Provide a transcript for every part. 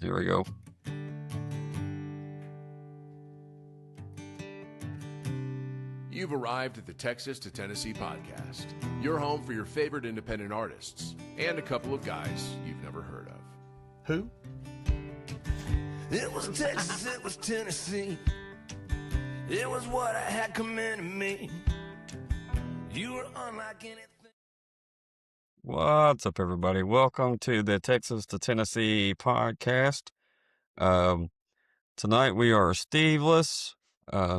Here we go. You've arrived at the Texas to Tennessee podcast, your home for your favorite independent artists and a couple of guys you've never heard of. Who? It was Texas, it was Tennessee. It was what I had coming to me. You were unlike anything. What's up, everybody? Welcome to the Texas to Tennessee podcast. Tonight we are Steveless,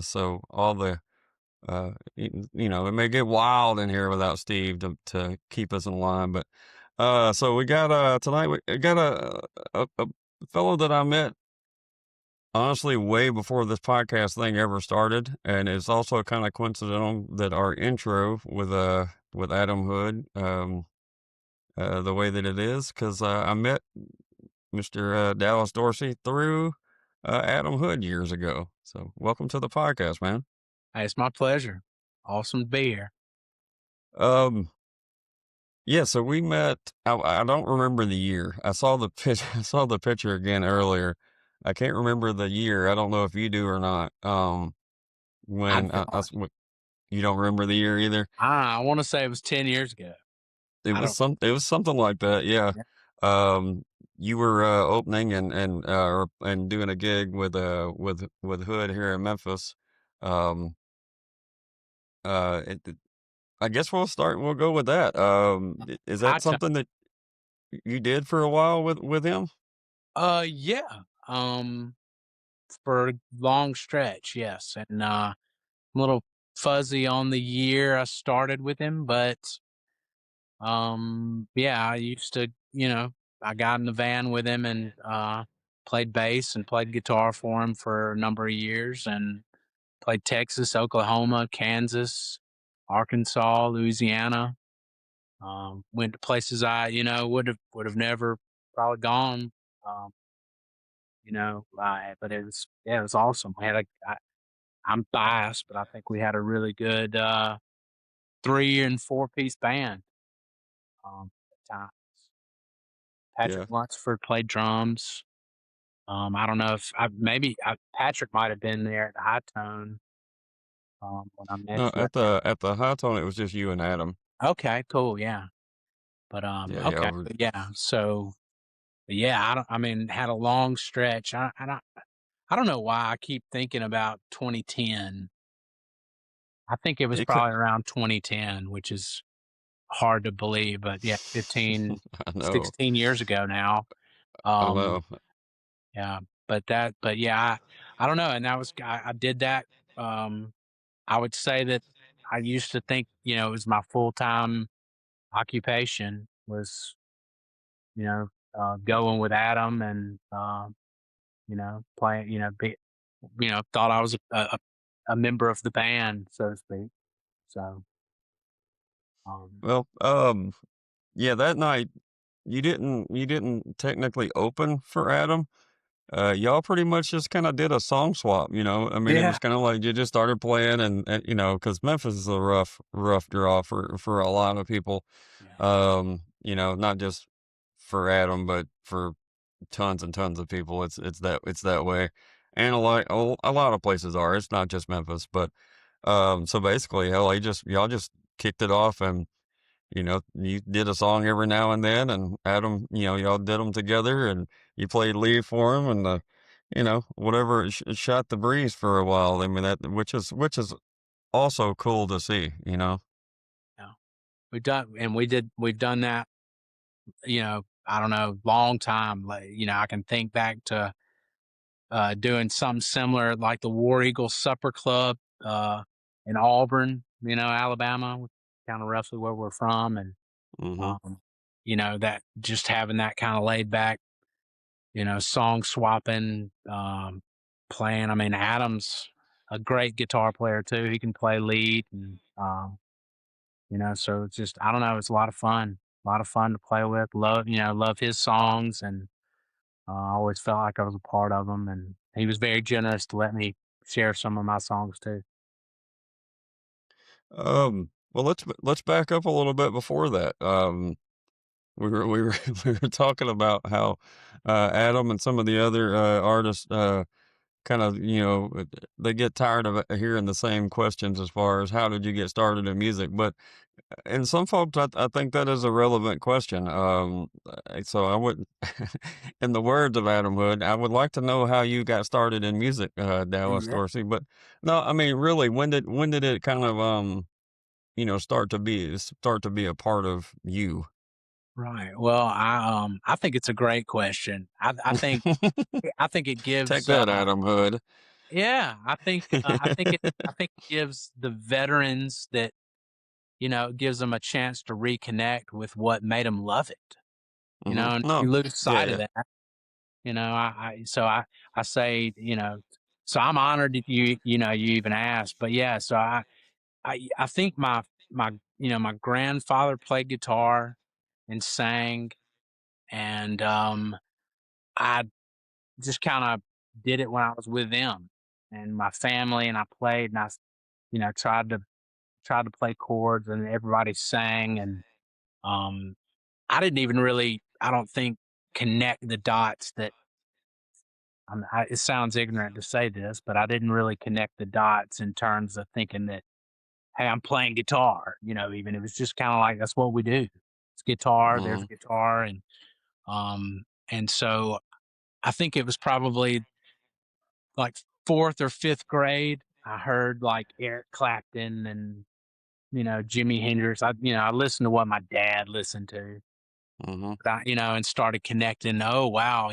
so all the it may get wild in here without Steve to keep us in line. But so we got tonight we got a fellow that I met honestly way before this podcast thing ever started, and it's also kind of coincidental that our intro with Adam Hood the way that it is, because I met Mr. Dallas Dorsey through Adam Hood years ago. So welcome to the podcast, man. Hey, it's my pleasure. Awesome to be here. Yeah, so we met. I don't remember the year. I saw the picture again earlier. I can't remember the year. I don't know if you do or not. When you don't remember the year either. I want to say it was 10 years ago. It was something like that. Yeah. You were opening and doing a gig with Hood here in Memphis. I guess we'll go with that. Is that something that you did for a while with him? Yeah. For a long stretch, yes. And a little fuzzy on the year I started with him, but yeah, I used to, I got in the van with him and played bass and played guitar for him for a number of years, and played Texas, Oklahoma, Kansas, Arkansas, Louisiana. Went to places I, would have never probably gone. But it was awesome. I'm biased, but I think we had a really good 3 and 4 piece band. At times. Patrick Lunsford played drums. I don't know if Patrick might have been there at the High Tone. When I met you. At the High Tone, it was just you and Adam. Okay, cool, yeah. But So, yeah, had a long stretch. I don't know why I keep thinking about 2010. I think it was probably around 2010, which is hard to believe, but yeah, 15, 16 years ago now. I know. Yeah, but yeah, I don't know. And that was, I did that. I would say that I used to think, it was my full-time occupation was, going with Adam and, playing, thought I was a member of the band, so to speak. So, yeah, that night you didn't technically open for Adam. Y'all pretty much just kind of did a song swap, It was kind of like you just started playing and because Memphis is a rough draw for a lot of people. Not just for Adam, but for tons and tons of people. It's that way. And a lot of places are. It's not just Memphis, but so basically, hell, y'all just kicked it off, and you did a song every now and then, and Adam, y'all did them together, and you played lead for him, and whatever, it shot the breeze for a while. I mean, which is also cool to see, Yeah, we've done that, I don't know, long time. Like, I can think back to doing something similar, like the War Eagle Supper Club in Auburn, Alabama, kind of roughly where we're from, and that just having that kind of laid back, song swapping, playing. Adam's a great guitar player too. He can play lead, and so it's just, I don't know, it's a lot of fun to play with. Love his songs, and I always felt like I was a part of them, and he was very generous to let me share some of my songs too. Well, let's back up a little bit before that. we were talking about how Adam and some of the other artists kind of, they get tired of hearing the same questions as far as how did you get started in music. But and some folks, I think that is a relevant question. So I would, in the words of Adam Hood, I would like to know how you got started in music, Dallas Yeah. Dorsey. But no, I mean, really, when did it kind of start to be a part of you? Right. Well, I think it's a great question. I think it Take gives that, Adam Hood. yeah, I think it gives the veterans that, it gives them a chance to reconnect with what made them love it, and No, you lose yeah, sight of yeah. that. I say, so I'm honored that you even asked, but yeah, so I think my grandfather played guitar and sang, and I just kind of did it when I was with them and my family, and I played, and tried to play chords, and everybody sang, and um, I didn't even really, I don't think, connect the dots that it sounds ignorant to say this, but I didn't really connect the dots in terms of thinking that, hey, I'm playing guitar. Even it was just kind of like that's what we do. It's guitar. There's Mhm, a guitar, and so I think it was probably like fourth or fifth grade. I heard like Eric Clapton and Jimi Hendrix. I listened to what my dad listened to, mhm, and started connecting. Oh wow,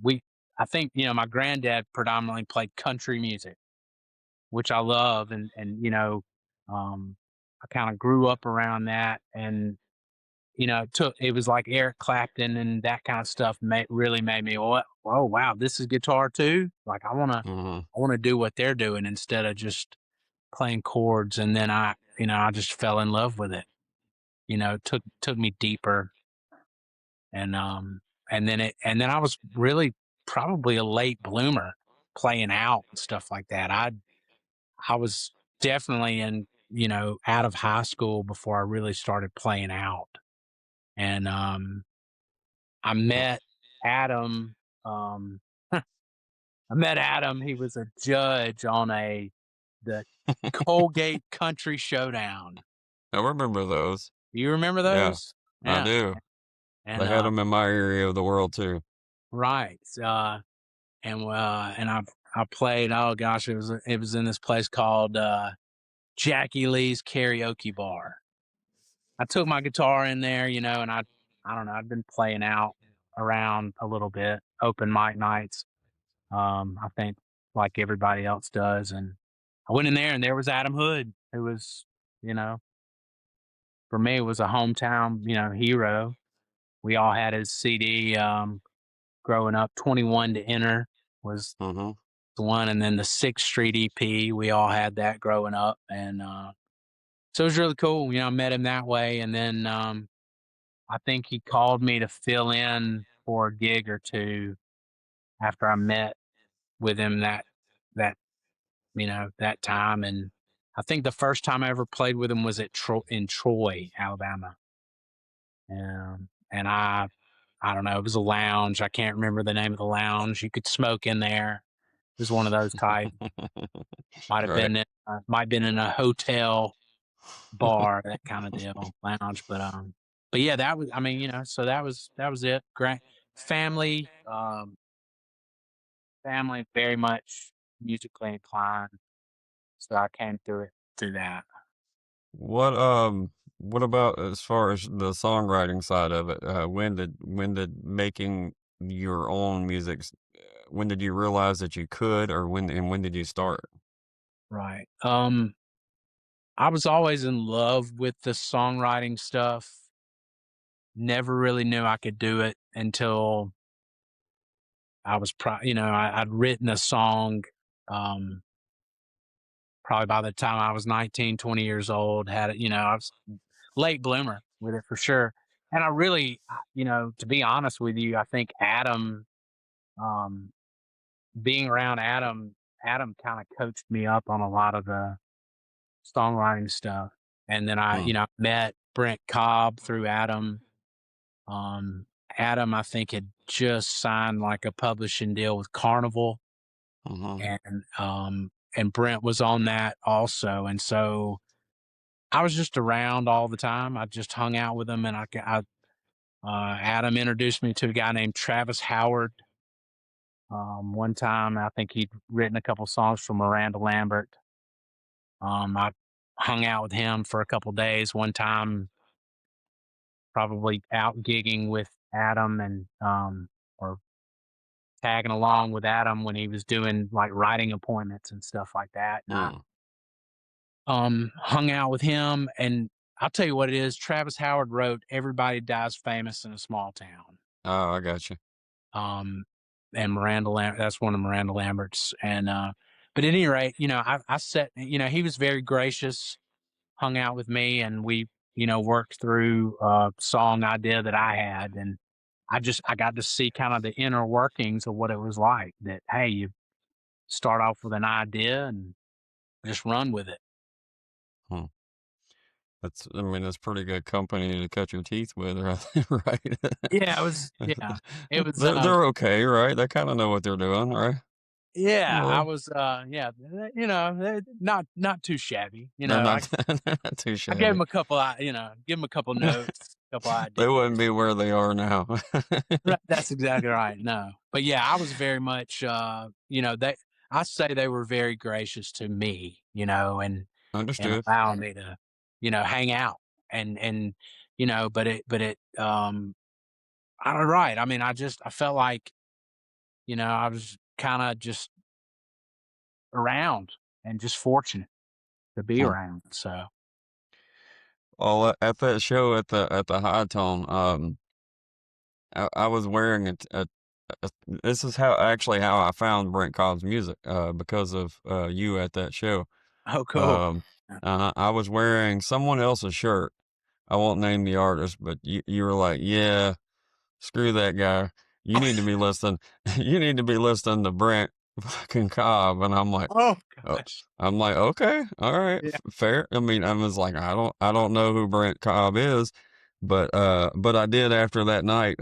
we I think my granddad predominantly played country music, which I love, and um, I kind of grew up around that, and it was like Eric Clapton and that kind of stuff really made me, what, oh wow, this is guitar too. Like mhm. I want to do what they're doing instead of just playing chords, and then I just fell in love with it. It took me deeper, and and then I was really probably a late bloomer playing out and stuff like that. I was definitely out of high school before I really started playing out. And I met Adam. Um, I met Adam. He was a judge on the Colgate Country Showdown. I remember those. Do you remember Yeah, those? I Yeah. do. And They had them in my area of the world too. right. And I played. Oh gosh, it was in this place called Jackie Lee's Karaoke Bar. I took my guitar in there, and I don't know. I've been playing out around a little bit, open mic nights. I think like everybody else does, and I went in there, and there was Adam Hood, who was, you know, for me, was a hometown, hero. We all had his CD growing up. 21 to Enter was Mhm. the one, and then the Sixth Street EP. We all had that growing up, and so it was really cool. I met him that way, and then I think he called me to fill in for a gig or two after I met with him that that time. And I think the first time I ever played with him was in Troy, Alabama. And I don't know, it was a lounge. I can't remember the name of the lounge. You could smoke in there. It was one of those type. Right. Might have been in a hotel bar, that kind of deal, lounge. But yeah, that was. I mean, so that was it. Great family, family very much musically inclined. So I came through that. What what about as far as the songwriting side of it? When did making your own music when did you realize that you could, or when did you start? Right. I was always in love with the songwriting stuff. Never really knew I could do it until I was I'd written a song, um, probably by the time I was 19, 20 years old, had it, I was late bloomer with it for sure. And I really, to be honest with you, I think Adam, um, being around Adam kind of coached me up on a lot of the songwriting stuff. And then Hmm. met Brent Cobb through Adam. Adam, I think, had just signed like a publishing deal with Carnival, and Brent was on that also. And so I was just around all the time. I just hung out with him, and Adam introduced me to a guy named Travis Howard. One time, I think he'd written a couple songs for Miranda Lambert. I hung out with him for a couple days. One time, probably out gigging with Adam and or tagging along with Adam when he was doing like writing appointments and stuff like that. And I hung out with him, and I'll tell you what it is. Travis Howard wrote "Everybody Dies Famous in a Small Town." Oh, I got you. And that's one of Miranda Lambert's. And but at any rate, I sat. He was very gracious, hung out with me, and we worked through a song idea that I had, and I got to see kind of the inner workings of what it was like. That, hey, you start off with an idea and just run with it. Hmm. That's pretty good company to cut your teeth with, right? Yeah, it was. Yeah, it was. They're okay, right? They kind of know what they're doing, right? Yeah, I Well, was. Yeah, not too shabby. they're not, not too I gave him shabby. a couple. Give him a couple notes, a couple ideas. They wouldn't be where they are now. Right, that's exactly right. No, but yeah, I was very much. I say they were very gracious to me. And Understood. allowing me to, hang out and all right. I mean, I felt like, I was kind of just around and just fortunate to be Hmm. around. So, Well, at that show at the High Tone, I was wearing this is how I found Brent Cobb's music, because of you at that show. oh, cool. Um, I was wearing someone else's shirt. I won't name the artist, but you were like, yeah, screw that guy. You need to be listening. You need to be listening to Brent fucking Cobb. And I'm like, Oh oh, gosh. I'm like, okay, all right, Yeah. fair. I mean, I was like, I don't know who Brent Cobb is, but I did after that night.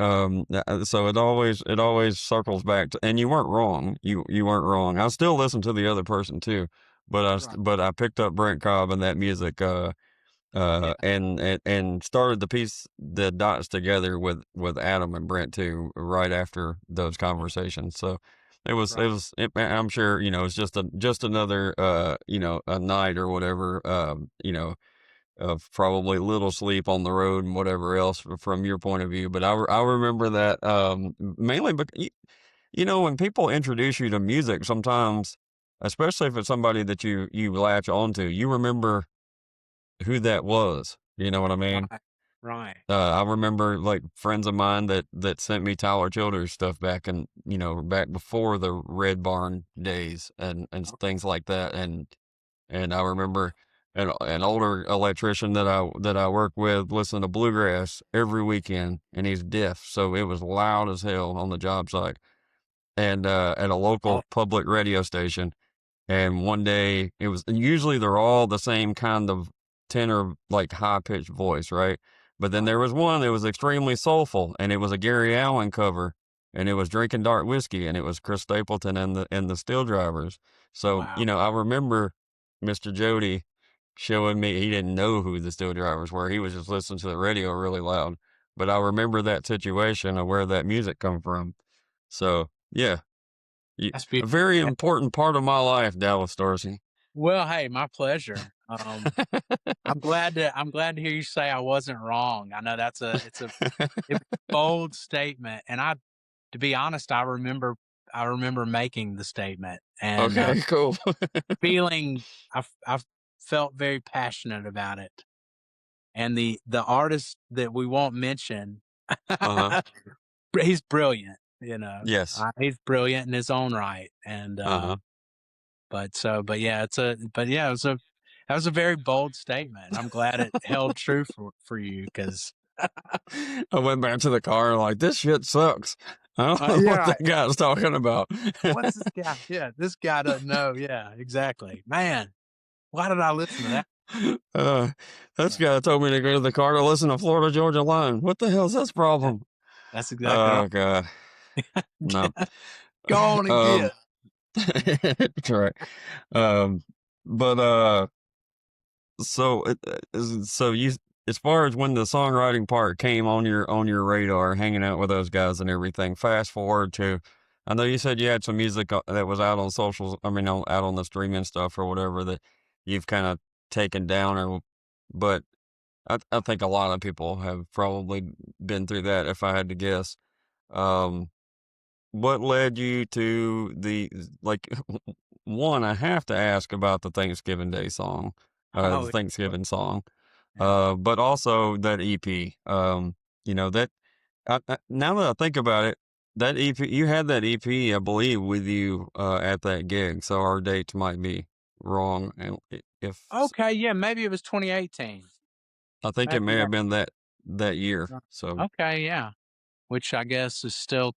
So it always circles back to, and you weren't wrong. You weren't wrong. I still listen to the other person too, Right. but I picked up Brent Cobb and that music, Yeah. and started to piece the dots together with Adam and Brent too, right after those conversations. So Right. I'm sure, it's just another, a night or whatever, of probably little sleep on the road and whatever else from your point of view. But I remember that, mainly because, when people introduce you to music, sometimes, especially if it's somebody that you latch onto, you remember who that was. You know what I mean? Right. Right. I remember like friends of mine that sent me Tyler Childers stuff back before the Red Barn days and things like that. And I remember an older electrician that I work with listened to bluegrass every weekend, and he's deaf, so it was loud as hell on the job site and at a Oh, local public radio station. And one day it was, and usually they're all the same kind of tenor, like high pitched voice, right? But then right. there was one that was extremely soulful, and it was a Gary Allan cover, and it was Drinking Dark Whiskey, and it was Chris Stapleton and the Steel Drivers. So, Wow. I remember Mr. Jody showing me, he didn't know who the Steel Drivers were. He was just listening to the radio really loud. But I remember that situation of where that music come from. So, yeah, That's a beautiful. very important part of my life, Dallas Dorsey. Well, hey, my pleasure. I'm glad to hear you say I wasn't wrong. I know it's a bold statement, and to be honest, I remember making the statement and Okay, cool. feeling I felt very passionate about it. And the artist that we won't mention, Uh-huh. he's brilliant. Yes. He's brilliant in his own right, and Uh-huh. but yeah, it was that was a very bold statement. I'm glad it held true for you because I went back to the car like, this shit sucks. I don't know yeah, what that guy's talking about. what's this guy? Yeah, this guy doesn't know. Yeah, exactly. Man, why did I listen to that? Uh, this guy told me to go to the car to listen to Florida Georgia Line. What the hell's this problem? That's exactly right. Oh God, no. Go on and get. Um, that's right. Um, but so so you, as far as when the songwriting part came on your radar, hanging out with those guys and everything. Fast forward to, I know you said you had some music that was out on socials. I mean, out on the streaming stuff or whatever that you've kind of taken down, or but I think a lot of people have probably been through that. If I had to guess, um, what led you to the, like, one? I have to ask about the Thanksgiving Day song, the Oh, Thanksgiving song, yeah. but also that EP. You know that. Now that I think about it, that EP, you had that EP, I believe, with you at that gig. So our dates might be wrong, and if Okay, yeah, maybe it was 2018. I think it Maybe, may yeah. have been that year. So Okay, yeah. Which I guess is still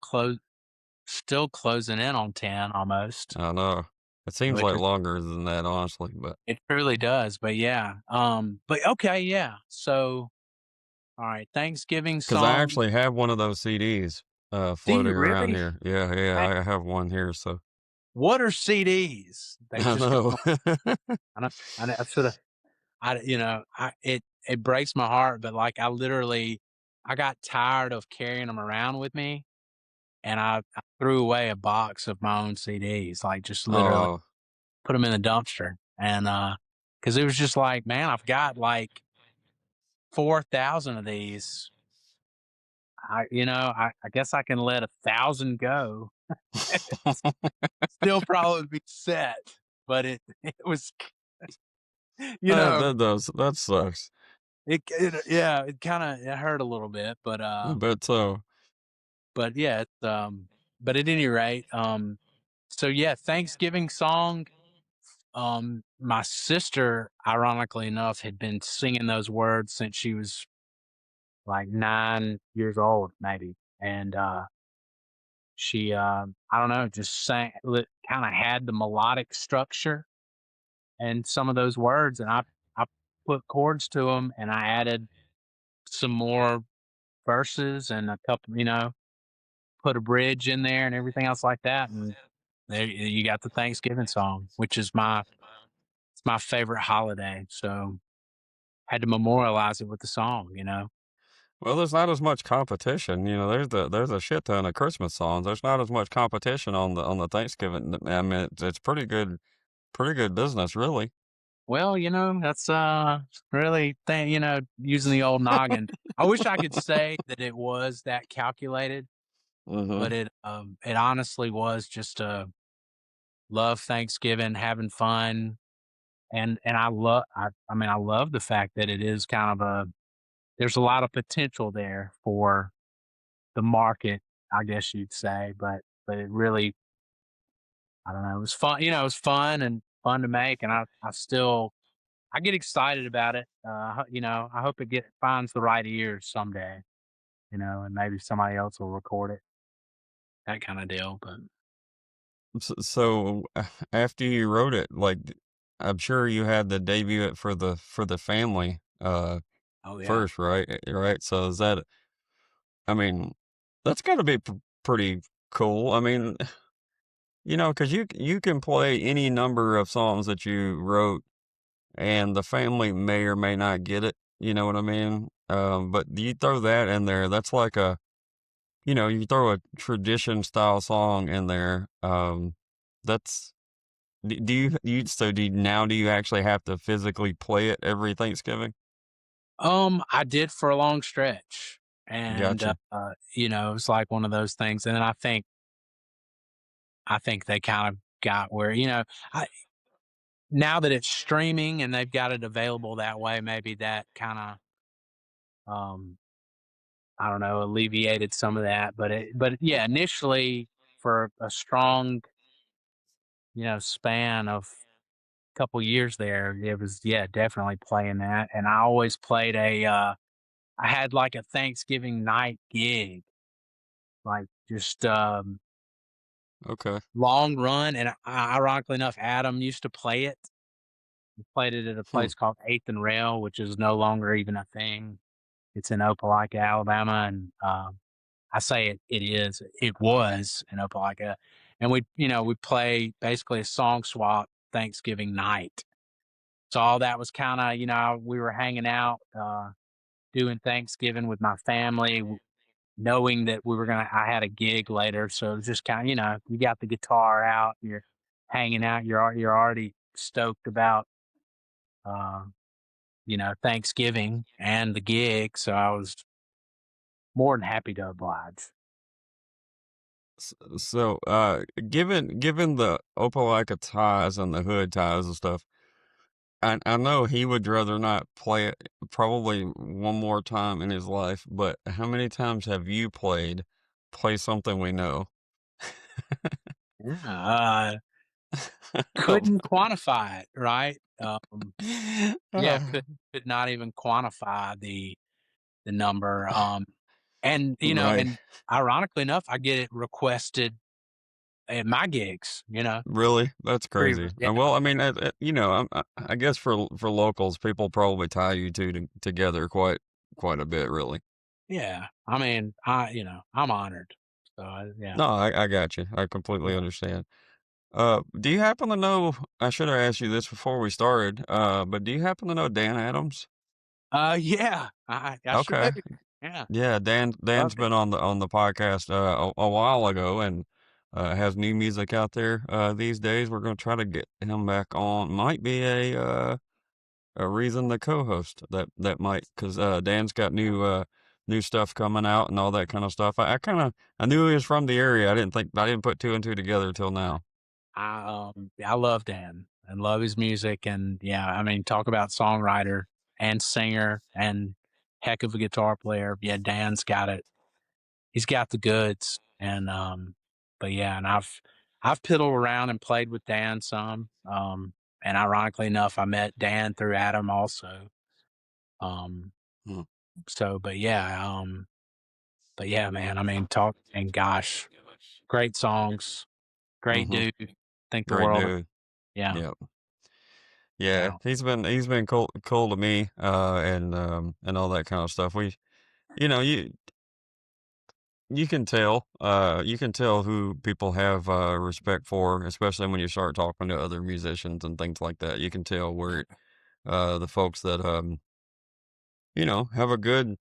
closing in on 10 almost. I don't know. It seems Which like is longer than that, honestly, but it truly does, but yeah. But okay, yeah. So, all right, Thanksgiving because I song. actually have one of those CDs Do you floating around really? here. Yeah, yeah, Hey, I have one here. So what are CDs? They I just go know. I know I should have it breaks my heart, but like I got tired of carrying them around with me, and I threw away a box of my own CDs, like just literally Oh, put them in the dumpster. And because it was just like, man, I've got like 4,000 of these. I guess I can let 1,000 go. Still probably be set, but it was, you know, that sucks. yeah, it hurt a little bit, I bet so. but yeah, but at any rate, so yeah, Thanksgiving song. My sister, ironically enough, had been singing those words since she was like 9 years old, maybe, and she, I don't know, just kind of had the melodic structure and some of those words, and I put chords to them, and I added some more verses and a couple, put a bridge in there and everything else like that, and there you got the Thanksgiving song, which is it's my favorite holiday. So had to memorialize it with the song. Well, there's not as much competition. You know, there's a shit ton of Christmas songs. There's not as much competition on the Thanksgiving. I mean, it's pretty good business, really. Well, that's really using the old noggin. I wish I could say that it was that calculated, Hmm. but it honestly was just love Thanksgiving, having fun, and I love the fact that it is kind of there's a lot of potential there for the market, I guess you'd say, but it really, I don't know, it was fun. It was fun and fun to make, and I get excited about it. I hope it finds the right ears someday. And maybe somebody else will record it, that kind of deal. But So after you wrote it, like, I'm sure you had to debut it for the family oh yeah. first, right? Right. So is that? I mean, that's got to be pretty cool. I mean, because you can play any number of songs that you wrote, and the family may or may not get it. You know what I mean? But you throw that in there, that's like you throw a tradition style song in there. That's do do you actually have to physically play it every Thanksgiving? I did for a long stretch, and Gotcha. it was like one of those things. And then I think they kind of got where I now that it's streaming and they've got it available that way, maybe that kind of I don't know, alleviated some of that. But yeah, initially for a strong, span of couple years there, it was, yeah, definitely playing that. And I always played I had like a Thanksgiving night gig, like just Okay. long run. And ironically enough, Adam used to play it. We played it at a Hmm. place called 8th and Rail, which is no longer even a thing. It's in Opelika, Alabama, and I say it was in Opelika, and we play basically a song swap Thanksgiving night. So all that was kind of, we were hanging out, doing Thanksgiving with my family, knowing that I had a gig later. So it was just kind of, you got the guitar out, you're hanging out, you're already stoked about, uh, Thanksgiving and the gig. So I was more than happy to oblige. So, given the Opelika ties and the hood ties and stuff, I know he would rather not play it probably one more time in his life, but how many times have you play something we know? Yeah, Oh. couldn't quantify it, right? Yeah, Uh, could not even quantify the number. And right. and ironically enough, I get it requested at my gigs. Really? That's Pretty, crazy. yeah, Well, I mean, I guess for locals, people probably tie you two together quite a bit, really. yeah. I mean, I'm honored. So yeah, No, I got you. I completely yeah. understand. Do you happen to know? I should have asked you this before we started. But do you happen to know Dan Adams? Yeah, I sure do. Okay. Yeah, Yeah, love Dan's it. been on the podcast a while ago and has new music out there these days. We're gonna try to get him back on. Might be a reason to co-host that might because Dan's got new stuff coming out and all that kind of stuff. I knew he was from the area. I didn't put two and two together till now. I love Dan and love his music, and yeah, I mean, talk about songwriter and singer and heck of a guitar player. Yeah, Dan's got it. He's got the goods, and but yeah, and I've piddled around and played with Dan some. And ironically enough, I met Dan through Adam also. Um, Hmm. so but yeah, man, I mean, talk and gosh, great songs, great Mm-hmm. dude. Think the Great world of, dude. yeah, Yeah. Yeah, yeah, he's been cool to me, and all that kind of stuff. You know, you can tell who people have respect for, especially when you start talking to other musicians and things like that. You can tell where the folks that have a good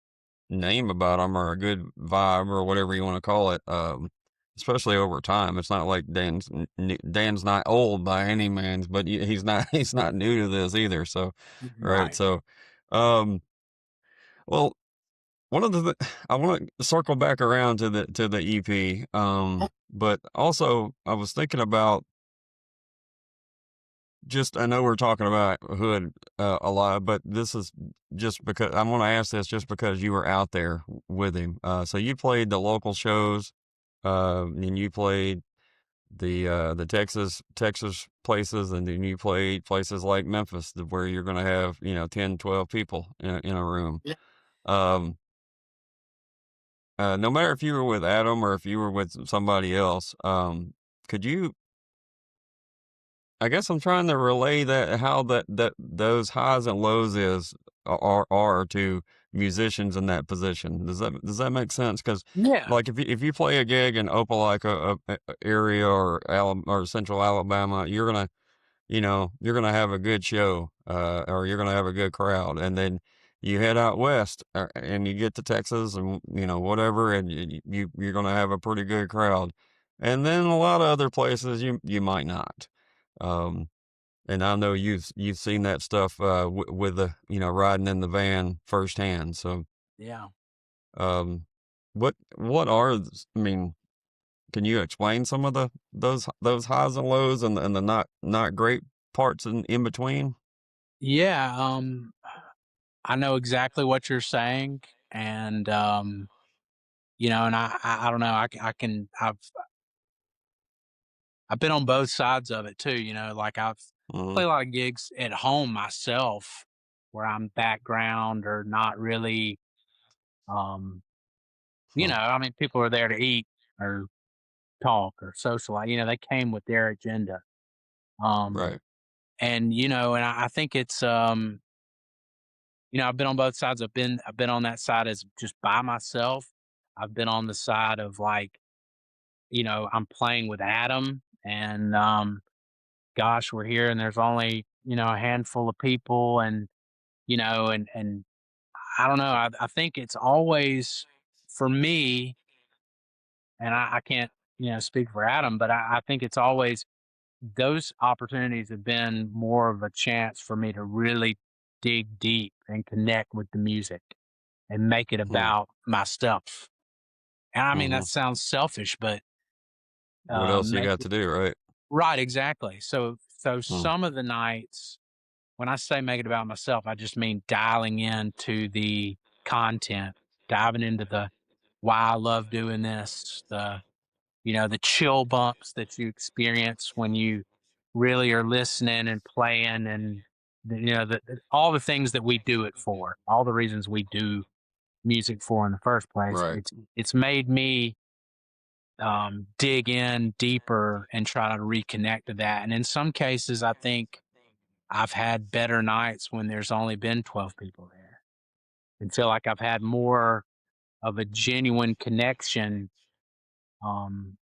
name about them or a good vibe or whatever you want to call it. Especially over time. It's not like Dan's not old by any means, but he's not he's not new to this either. So, right. right. So, um, well, one of I want to circle back around to the EP. But also I was thinking about just I know we're talking about Hood a lot, but this is just because I want to ask this just because you were out there with him. So you played the local shows, and you played the Texas places, and then you played places like Memphis, where you're going to have 10, 12 people in a room. Yeah. Um, no matter if you were with Adam or if you were with somebody else, could you I guess I'm trying to relay that how that those highs and lows are to musicians in that position. Does that make sense? Because Yeah. like if you play a gig in Opelika area or or Central Alabama, you're gonna have a good show, or you're gonna have a good crowd, and then you head out west, and you get to Texas, and whatever, and you're gonna have a pretty good crowd, and then a lot of other places you might not. Um, and I know you've seen that stuff with the riding in the van firsthand. So, Yeah. um, what are I mean? Can you explain some of those highs and lows and the not great parts in between? Yeah. I know exactly what you're saying, and and I don't know. I can I've been on both sides of it too. Like I've Mhm. played a lot of gigs at home myself, where I'm background or not really. Um, Huh. I mean, people are there to eat or talk or socialize. They came with their agenda. Um, Right. And, and I think it's, I've been on both sides. I've been on that side as just by myself. I've been on the side of like, I'm playing with Adam and, gosh, we're here and there's only, a handful of people and, and I don't know. I think it's always for me, and I can't, speak for Adam, but I think it's always those opportunities have been more of a chance for me to really dig deep and connect with the music and make it Hmm. about my stuff. And I mean, Hmm. that sounds selfish, but What else you make got it to do, right? right, exactly. So Hmm. some of the nights when I say make it about myself, I just mean dialing into the content, diving into the why I love doing this, the chill bumps that you experience when you really are listening and playing and all the things that we do it for, all the reasons we do music for in the first place. Right. It's made me dig in deeper and try to reconnect to that. And in some cases, I think I've had better nights when there's only been 12 people there and feel like I've had more of a genuine connection um,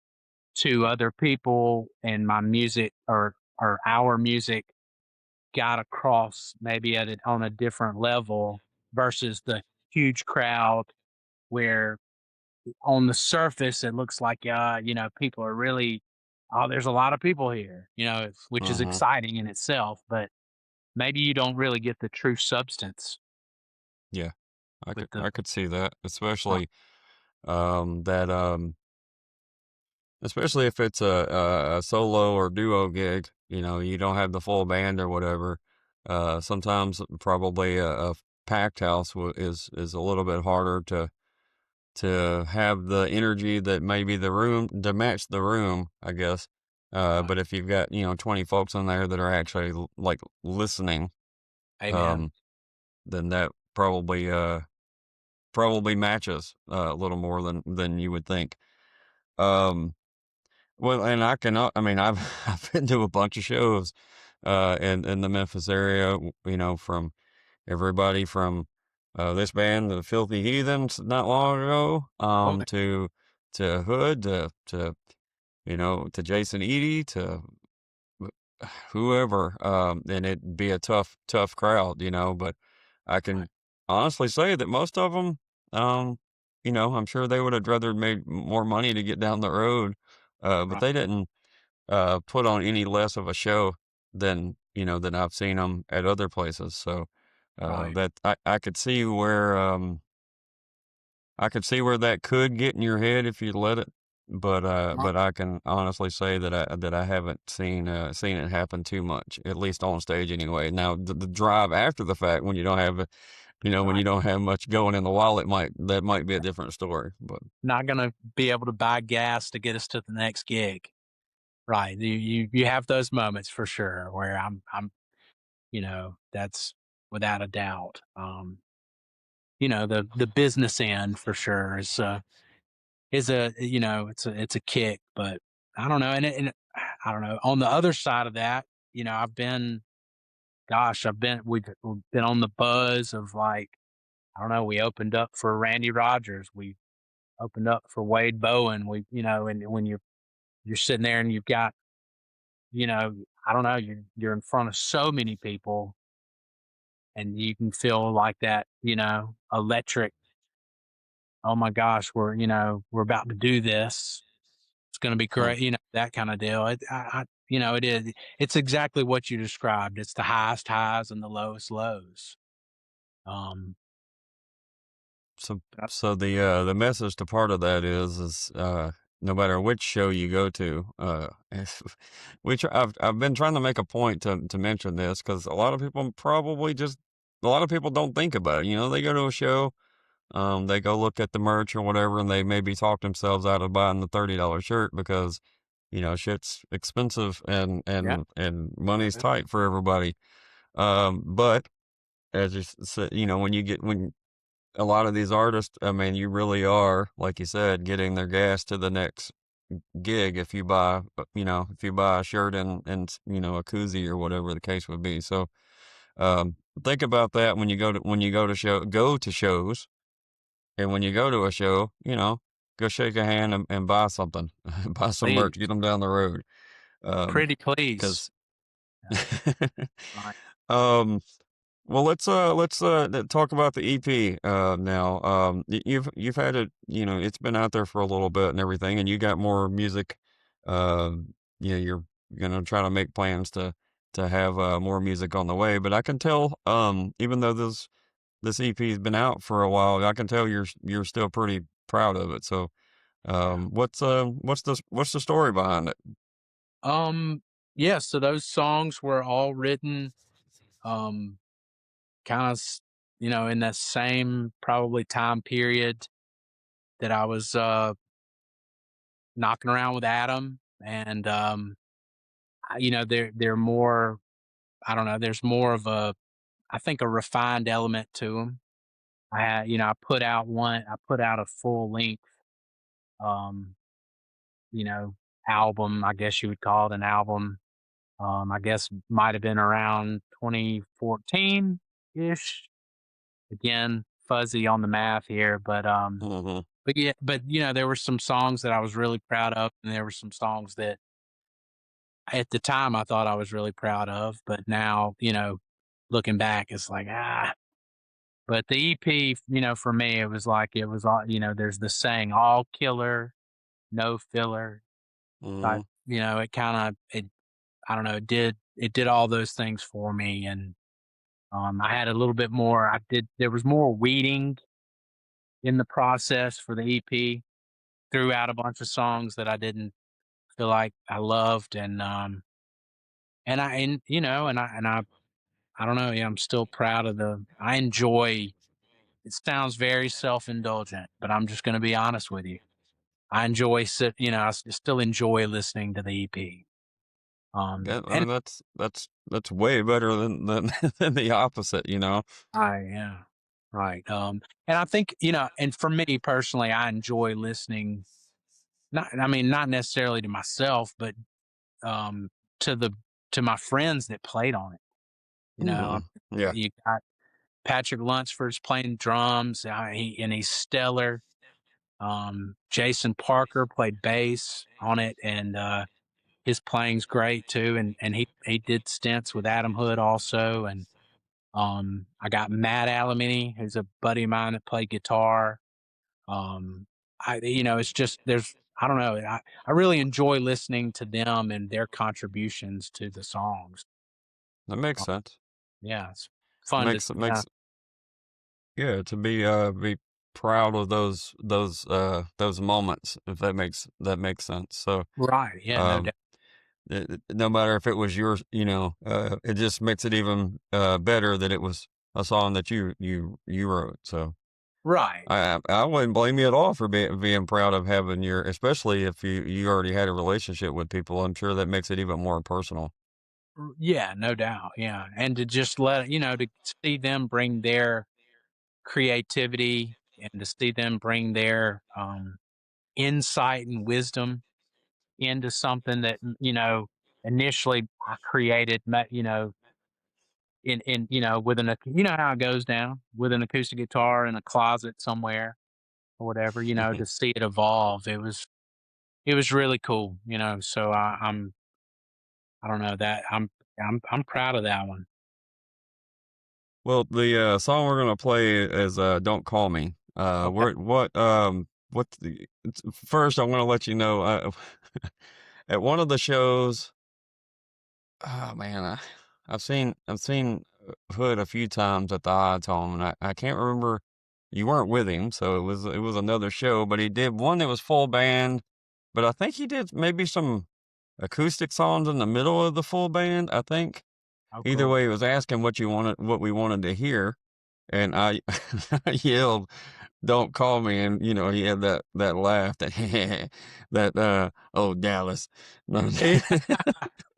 to other people and my music or our music got across maybe on a different level versus the huge crowd where on the surface it looks like people are really there's a lot of people here which is Hmm. exciting in itself, but maybe you don't really get the true substance Yeah, I with could the I could see that, right, especially that especially if it's a solo or duo gig. You don't have the full band or whatever. Sometimes probably a packed house is a little bit harder to have the energy that maybe the room to match the room, I guess. right. But if you've got 20 folks in there that are actually like listening, Amen. um, then that probably matches a little more than you would think. Um, well, and I mean, I've I've been to a bunch of shows in the Memphis area, from everybody from this band, the Filthy Heathens, not long ago, Boy, to Hood, to Jason Eady, to whoever, and it'd be a tough crowd, but I right, can honestly say that most of them, um, I'm sure they would have rather made more money to get down the road, but right, they didn't put on any less of a show than I've seen them at other places. So right, that I could see where that could get in your head if you let it, but right, I can honestly say that I haven't seen it happen too much, at least on stage anyway. Now the drive after the fact, when you don't have when you right. don't have much going in the wallet, might be a different story. But Not gonna be able to buy gas to get us to the next gig. Right. You have those moments for sure where that's without a doubt. The business end for sure is a it's a kick, but I don't know. And I don't know. On the other side of that, I've been we've been on the buzz of like, I don't know, we opened up for Randy Rogers, we opened up for Wade Bowen, and when you're sitting there and you've got, I don't know, you're in front of so many people and you can feel like that, electric, oh my gosh, we're about to do this. It's going to be huh, great, that kind of deal. It is. It's exactly what you described. It's the highest highs and the lowest lows. Um, so but the message to part of that is no matter which show you go to, which I've been trying to make a point to mention this, because a lot of people don't think about it. They go to a show, they go look at the merch or whatever, and they maybe talk themselves out of buying the $30 shirt because shit's expensive yeah, and money's yeah, tight for everybody. But as you said, when a lot of these artists, I mean, you really are, like you said, getting their gas to the next. gig if you buy, if you buy a shirt and a koozie or whatever the case would be. So think about that when you go to shows, and when you go to a show, go shake a hand and buy something, buy some Please, merch, get them down the road. pretty please. Because Yeah, right. um, well, let's talk about the EP now. You've had it, it's been out there for a little bit and everything, and you got more music. You're gonna try to make plans to have more music on the way. But I can tell, even though this EP's been out for a while, I can tell you're still pretty proud of it. So, Yeah. what's the story behind it? Um, yeah, so those songs were all written, um, kind of, in that same probably time period that I was, knocking around with Adam. And, they're more, I don't know, there's more of I think a refined element to them. I put out a full length, um, you know, album, I guess you would call it an album. I guess might have been around 2014 ish. Again, fuzzy on the math here, Hmm. but yeah, but there were some songs that I was really proud of, and there were some songs that at the time I thought I was really proud of, but now, looking back, it's like, but the EP, for me, it was like, it was all, there's the saying, all killer, no filler. Hmm. But, it kind of, I don't know, it did all those things for me. And, I had a little bit more, there was more weeding in the process for the EP, threw out a bunch of songs that I didn't feel like I loved. I don't know. Yeah, I'm still proud of I enjoy, it sounds very self-indulgent, but I'm just going to be honest with you. I enjoy still enjoy listening to the EP. I And mean, that's way better than than the opposite, you know. yeah, right. And I think, and for me personally, I enjoy listening, not necessarily to myself, but, um, to to my friends that played on it. You know, Hmm. Yeah. you got Patrick Lunsford's playing drums, he's stellar. Jason Parker played bass on it, and his playing's great too. And he did stints with Adam Hood also. And I got Matt Alamini, who's a buddy of mine that played guitar. It's just I don't know. I really enjoy listening to them and their contributions to the songs. That makes Uh, sense. yeah, it's It fun to makes it yeah, makes Yeah, to be proud of those moments, if that makes sense. So, right. Yeah, no um doubt. no matter if it was yours, it just makes it even better that it was a song that you wrote. So Right. I wouldn't blame you at all for being proud of having especially if you already had a relationship with people. I'm sure that makes it even more personal. Yeah, no doubt. Yeah. And to just to see them bring their creativity and to see them bring their insight and wisdom into something that, initially I created, with how it goes down with an acoustic guitar in a closet somewhere or whatever, to see it evolve. It was really cool, so I don't know that I'm proud of that one. Well, the song we're gonna play is "Don't Call Me." Okay. First, I want to let you know, at one of the shows. Oh man, I've seen Hood a few times at the Odds Home, and I can't remember. You weren't with him, so it was another show, but he did one that was full band. But I think he did maybe some acoustic songs in the middle of the full band. I think. Oh, Either cool. way, he was asking what we wanted to hear, and I I yelled, "Don't call me!" And he had that laugh, that oh Dallas, Yeah.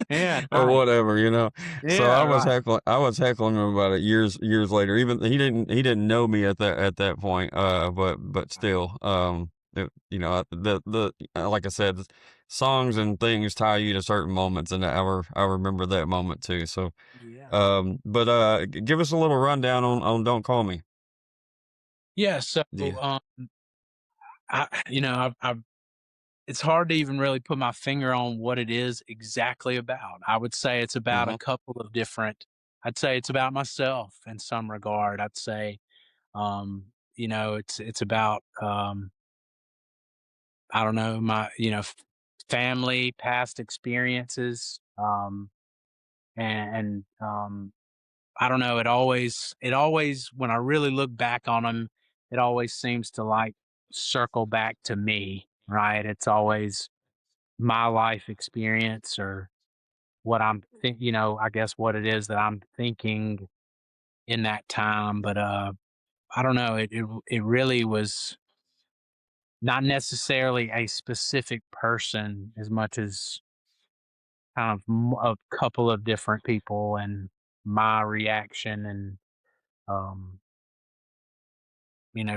Yeah. or Nice. whatever. So Yeah. Right. I was heckling him about it years later. Even he didn't know me at that point. But still, like I said, songs and things tie you to certain moments, and I remember that moment too. So, Yeah. give us a little rundown on "Don't Call Me." Yeah. So, Yeah. I've it's hard to even really put my finger on what it is exactly about. I would say it's about a Mm-hmm. couple of different. I'd say it's about myself in some regard. I'd say, it's about, I don't know, my, family, past experiences, and I don't know. It always, when I really look back on them, it always seems to like circle back to me, right? It's always my life experience or what I guess what it is that I'm thinking in that time. But I don't know. It really was not necessarily a specific person as much as kind of a couple of different people and my reaction and um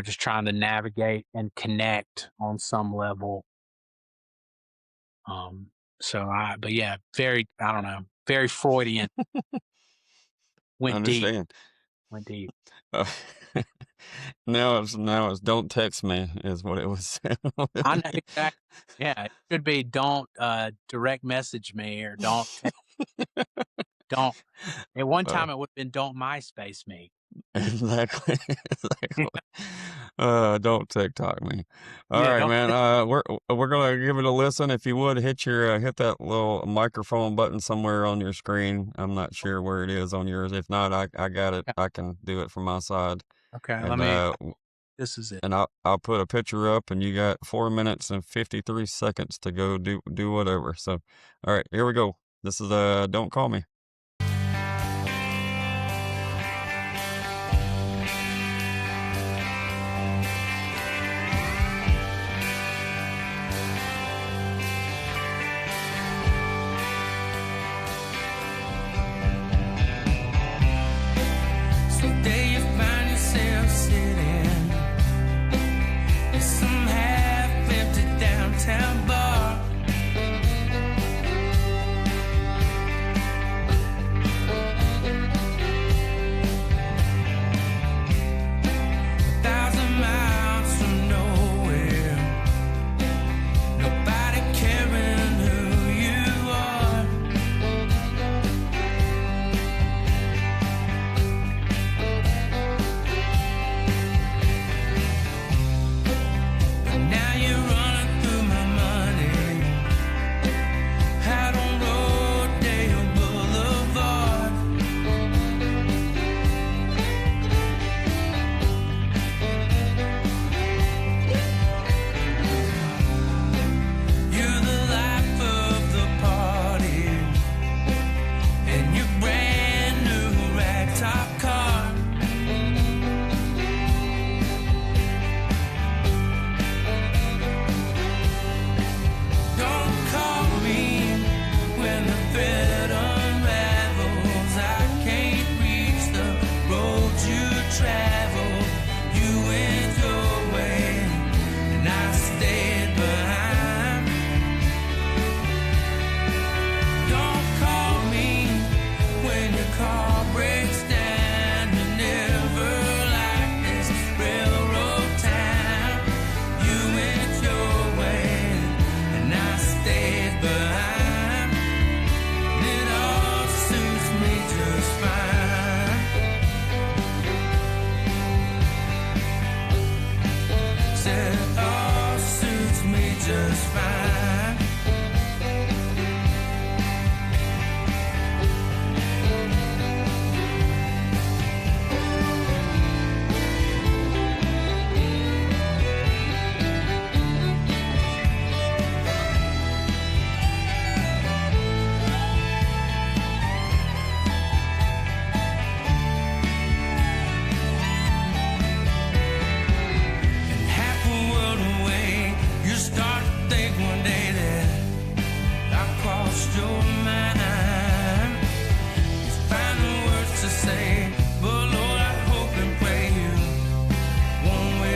just trying to navigate and connect on some level. Um, but yeah, I don't know, very Freudian, I went deep, understand. went deep. Uh, now it's "Don't Text Me" is what it was. I know exactly. Yeah, it should be don't direct message me or don't. At one Uh, time, it would have been don't MySpace me. exactly. Exactly. Don't TikTok me. All Yeah, right, don't. man. We're gonna give it a listen. If you would hit that little microphone button somewhere on your screen. I'm not sure where it is on yours. If not, I got it. I can do it from my side. Okay, let And me. This is it. I'll put a picture up, and you got 4 minutes and 53 seconds to go do whatever. So, all right, here we go. This is "Don't Call Me." So there you find yourself sitting in some half-empty downtown bar.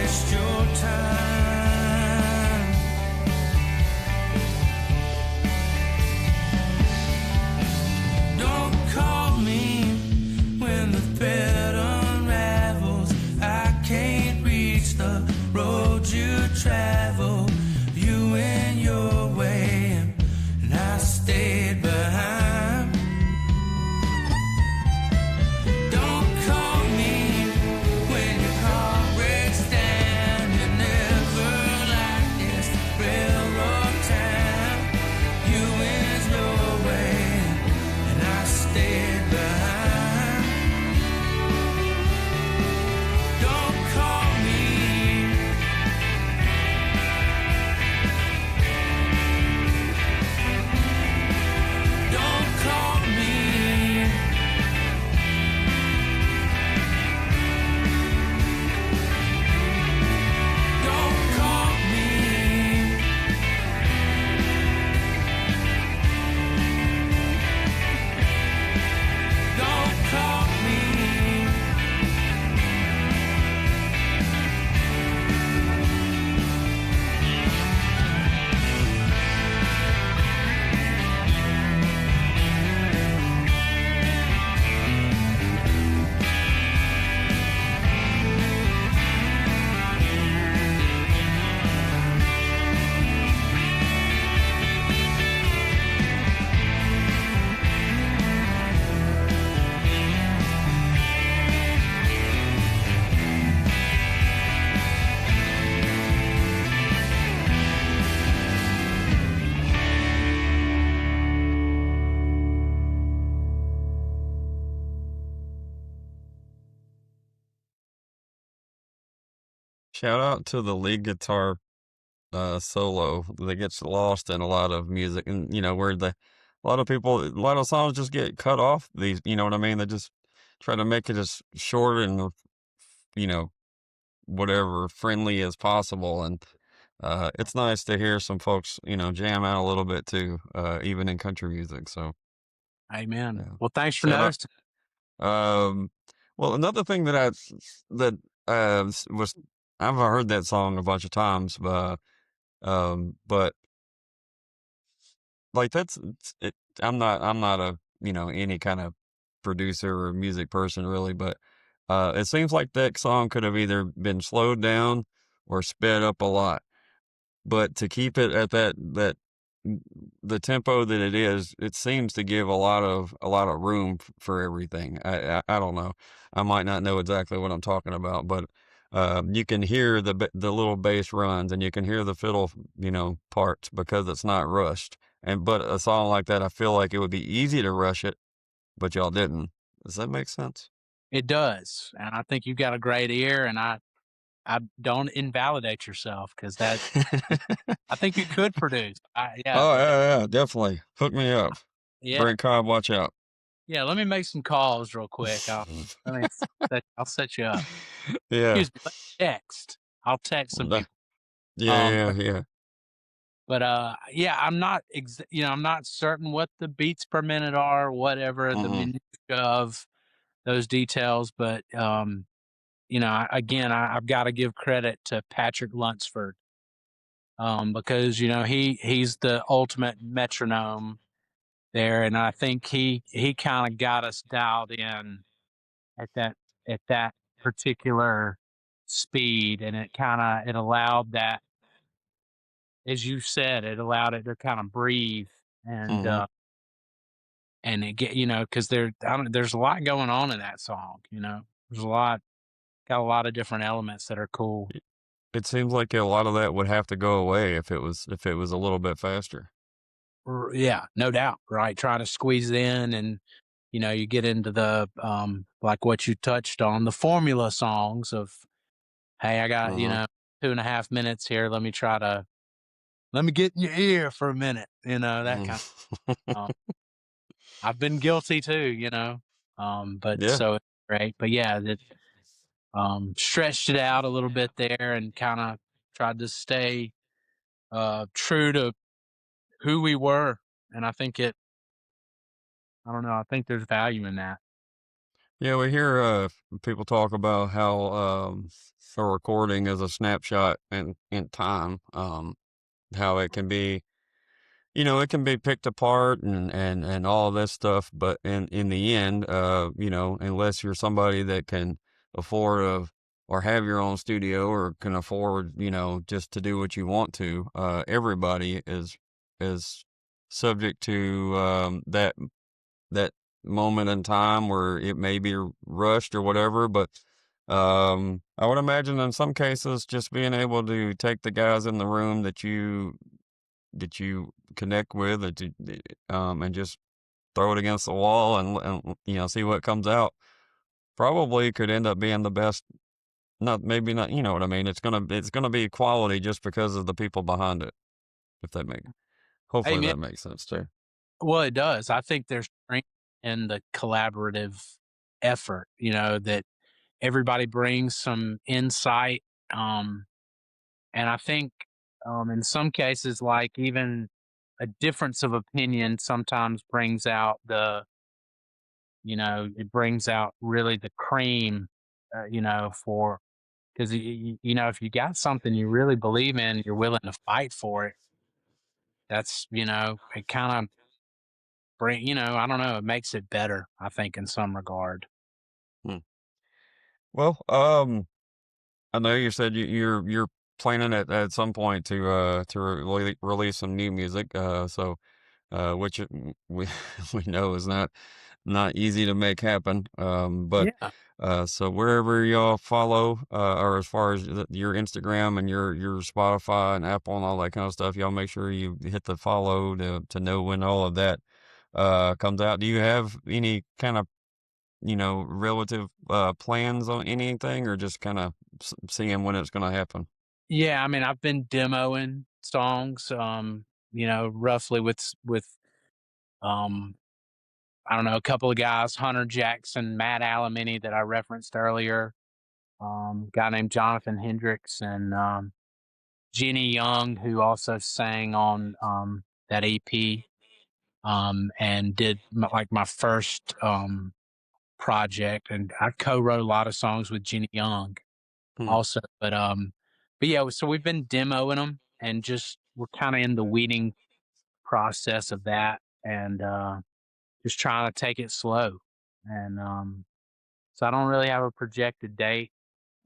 waste your time. stayed behind. Don't call me when your car breaks down. You never like this railroad town. You went your way and I stayed behind. Don't call me. Don't call me. Don't call me. Don't call me. Shout out to the lead guitar solo that gets lost in a lot of music, and where a lot of people, a lot of songs just get cut off. These, you know what I mean? They just try to make it as short and you know whatever friendly as possible, and it's nice to hear some folks jam out a little bit too, even in country music. So Amen. yeah, Well, thanks for shout out. noticing. Um, well, another thing that was I've heard that song a bunch of times, but like I'm not a any kind of producer or music person really, but it seems like that song could have either been slowed down or sped up a lot. But to keep it at the tempo that it is, it seems to give a lot of room for everything. I don't know. I might not know exactly what I'm talking about, but you can hear the little bass runs, and you can hear the fiddle parts because it's not rushed. But a song like that, I feel like it would be easy to rush it, but y'all didn't. Does that make sense? It does, and I think you've got a great ear, and I don't invalidate yourself because that I think you could produce. Yeah, Oh yeah, definitely. Hook me up. yeah, Brent Cobb, watch out. yeah. Let me make some calls real quick. I'll set you up. Yeah. Excuse me. Text. I'll text some Nah. people. Yeah, Um, yeah, but, yeah. yeah, I'm not I'm not certain what the beats per minute are, whatever the Mhm. minutia of those details, but again, I've got to give credit to Patrick Lunsford, because he's the ultimate metronome there, and I think he kind of got us dialed in at that particular speed, and it allowed that, as you said, it allowed it to kind of breathe, and Mhm. uh, and it get because there's a lot going on in that song. There's a lot got a lot of different elements that are cool. It seems like a lot of that would have to go away if it was a little bit faster. Yeah, no doubt, right? Trying to squeeze it in, and you get into the like what you touched on, the formula songs of, hey, I got Uh-huh. 2.5 minutes here. Let me get in your ear for a minute. That Mhm. kind. I've been guilty too. But Yeah. so it's great. But yeah, that stretched it out a little bit there, and kind of tried to stay true to who we were, and I don't know. I think there's value in that. Yeah, we hear people talk about how a recording is a snapshot in time. How it can be, it can be picked apart and all this stuff, but in the end, unless you're somebody that can afford or have your own studio or can afford, just to do what you want to, everybody is subject to that moment in time where it may be rushed or whatever. But I would imagine in some cases, just being able to take the guys in the room that you connect with, and just throw it against the wall and see what comes out. Probably could end up being the best. Not maybe not. You know what I mean? It's gonna be quality just because of the people behind it. If that makes Hey Hopefully man, that makes sense too. well, it does. I think there's strength in the collaborative effort, that everybody brings some insight. Um, and I think in some cases, like even a difference of opinion sometimes brings out it brings out really the cream, for because, if you got something you really believe in, you're willing to fight for it. That's, it kind of I don't know, it makes it better, I think, in some regard. Hmm. Well, I know you said you're planning at some point to release some new music. Which we we know is not easy to make happen. But Yeah. so wherever y'all follow, or as far as your Instagram and your Spotify and Apple and all that kind of stuff, y'all make sure you hit the follow to know when all of that comes out. Do you have any kind of relative plans on anything, or just kind of seeing when it's going to happen? Yeah, I mean, I've been demoing songs, roughly with um, I don't know, a couple of guys, Hunter Jackson, Matt Alamini that I referenced earlier, guy named Jonathan Hendricks, and Jenny Young, who also sang on that EP, and did my first project, and I co-wrote a lot of songs with Jenny Young Hmm. also. But yeah, so we've been demoing them, and just we're kind of in the weeding process of that, and just trying to take it slow. And so I don't really have a projected date,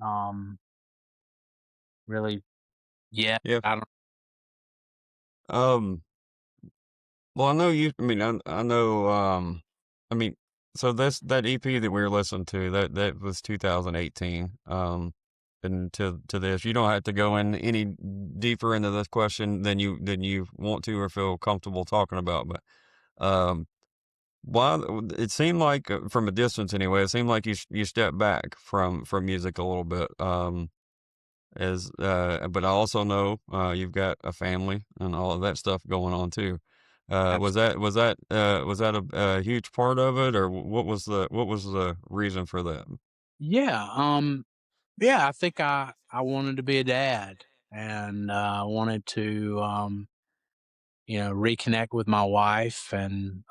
um, really yet. Yeah. I don't. Um. Well, I know you. I mean, I know. I mean, so that EP that we were listening to, that was 2018. And to this, you don't have to go in any deeper into this question than you want to or feel comfortable talking about. But um, why it seemed like from a distance anyway, it seemed like you stepped back from music a little bit. As but I also know you've got a family and all of that stuff going on too. Was that a huge part of it, or what was the reason for that? Yeah. Yeah. I think I wanted to be a dad, and wanted to reconnect with my wife, and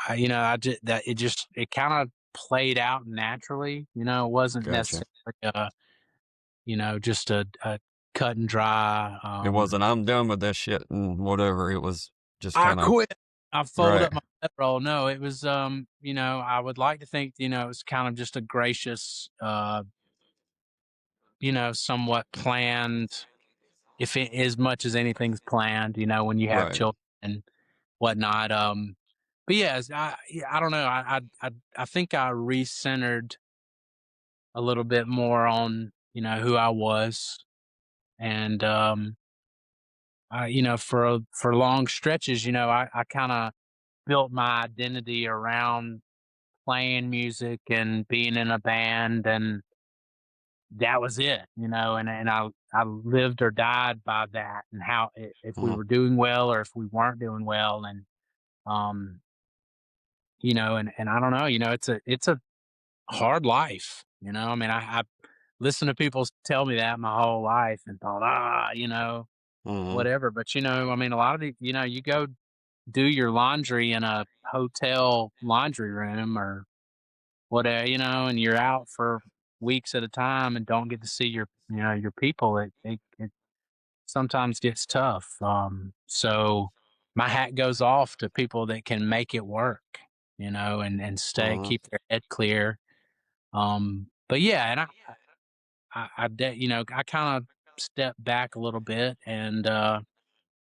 I just that it kind of played out naturally. It wasn't Gotcha. necessarily just a cut and dry. It wasn't I'm done with this shit and whatever. It was just I kind of quit. I fold right, up my bedroll. No, it was I would like to think it was kind of just a gracious, somewhat planned. If it, as much as anything's planned, when you have right. children and whatnot. But yes, I don't know. I think I recentered a little bit more on who I was, and for long stretches, I kind of built my identity around playing music and being in a band, and that was it, and I lived or died by that, and how if we Mhm, were doing well or if we weren't doing well. And um and I don't know, it's a hard life. I mean, I listened to people tell me that my whole life and thought, mhm, whatever. But I mean, a lot of the you go do your laundry in a hotel laundry room or whatever, and you're out for weeks at a time and don't get to see your people. It sometimes gets tough. So my hat goes off to people that can make it work, and mhm, keep their head clear. But yeah, and I kind of stepped back a little bit, and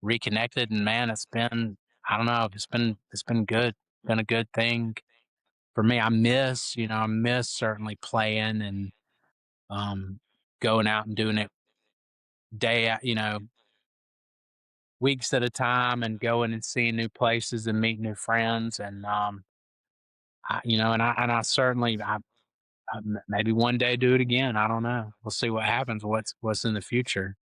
reconnected, and man, it's been, I don't know, it's been good, been a good thing for me. I miss certainly playing and going out and doing it weeks at a time, and going and seeing new places and meeting new friends. And and I certainly, maybe one day do it again. I don't know. We'll see what happens. What's in the future.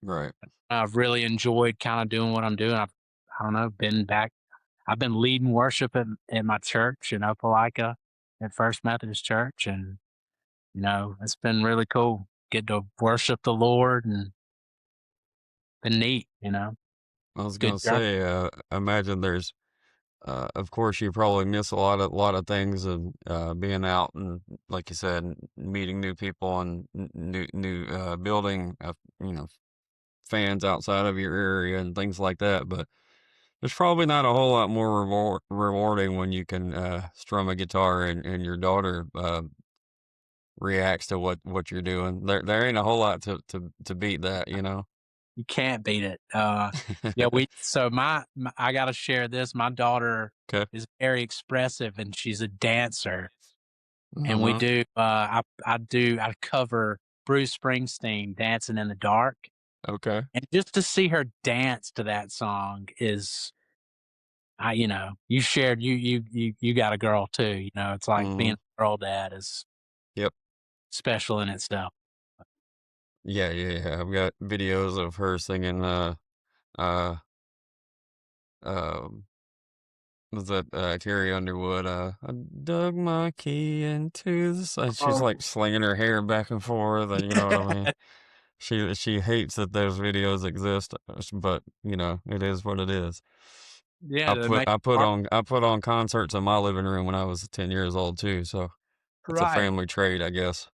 Right. I've really enjoyed kind of doing what I'm doing. I don't know, been back. I've been leading worship at my church in Opelika at First Methodist Church, and it's been really cool. Get to worship the Lord, and been neat. I was Good gonna journey. say, imagine there's, of course, you probably miss a lot of things, and being out and, like you said, meeting new people and new building, fans outside of your area and things like that. But there's probably not a whole lot more rewarding when you can strum a guitar and your daughter reacts to what you're doing. There ain't a whole lot to beat that, you know. You can't beat it. Yeah, I got to share this. My daughter Okay. is very expressive, and she's a dancer. And we Uh-huh. do. I cover Bruce Springsteen, "Dancing in the Dark," Okay. and just to see her dance to that song is, you shared, you got a girl too. It's like being Mm-hmm. a girl dad is Yep. special in itself. Yeah, yeah, yeah. I've got videos of her singing uh um was that Carrie Underwood, I dug my key into the sun. She's Oh, like slinging her hair back and forth, and you know what I mean? She hates that those videos exist, but it is what it is. yeah, I to put make I put art on I put on concerts in my living room when I was 10 years old too, so it's a right. family trait, I guess.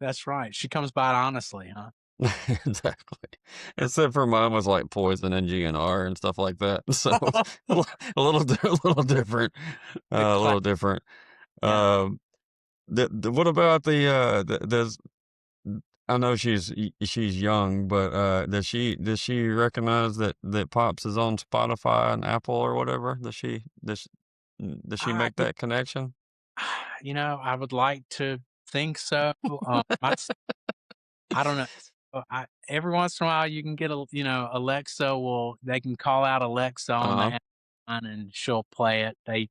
That's right. She comes by it honestly, huh? Exactly. Except for mine was like Poison and GNR and stuff like that. So a little different. The A class, little different. yeah. Um what about does I know she's young, but does she recognize that Pops is on Spotify and Apple or whatever? Does she I make that connection? I would like to think so. I don't know. Every once in a while, you can get Alexa they can call out Alexa on the Uh-huh. Amazon, and she'll play it. They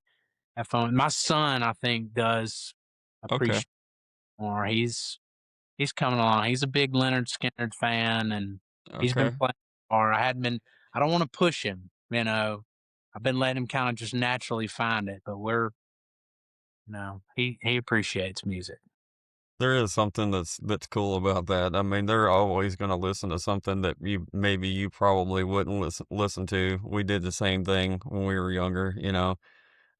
have fun. My son, I think, does Okay. appreciate more. He's coming along. He's a big Leonard Skinner fan, and he's been Okay. playing. Or I hadn't been. I don't want to push him. I've been letting him kind of just naturally find it. But he appreciates music. There is something that's cool about that. I mean, they're always going to listen to something that you probably wouldn't listen to. We did the same thing when we were younger, you know.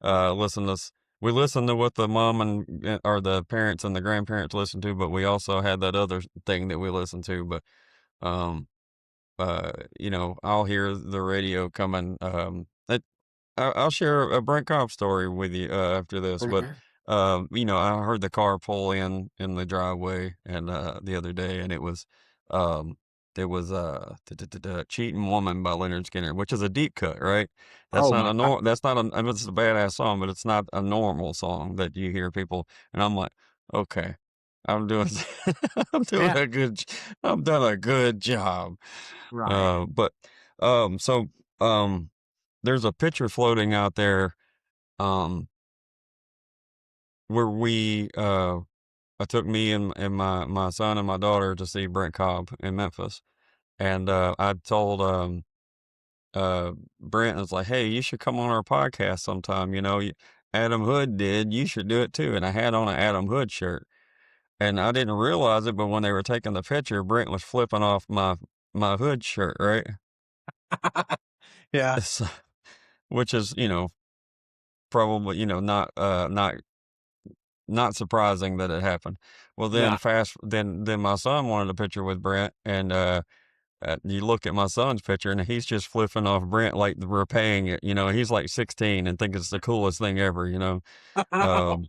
Listen to s- we listened to what the mom and or the parents and the grandparents listened to, but we also had that other thing that we listened to. But um, I'll hear the radio coming. I'll share a Brent Cobb story with you after this, but Okay. I heard the car pull in the driveway and the other day, and um, it was "Cheating Woman" by Leonard Skinner, which is a deep cut, right? Oh my God. That's not a, I mean, it's a badass song, but it's not a normal song that you hear people. And I'm like, okay, I'm doing, I'm doing Yeah. a I've done a good job. Right. But so there's a picture floating out there um where I took me and my son and my daughter to see Brent Cobb in Memphis, and I told Brent, I was like, hey, you should come on our podcast sometime. Adam Hood did, you should do it too. And I had on an Adam Hood shirt, and I didn't realize it, but when they were taking the picture, Brent was flipping off my Hood shirt, right? Yeah. So, which is probably not surprising that it happened. Well, Yeah. then my son wanted a picture with Brent, and you look at my son's picture, and he's just flipping off Brent like we're paying it. He's like 16 and think it's the coolest thing ever. Um,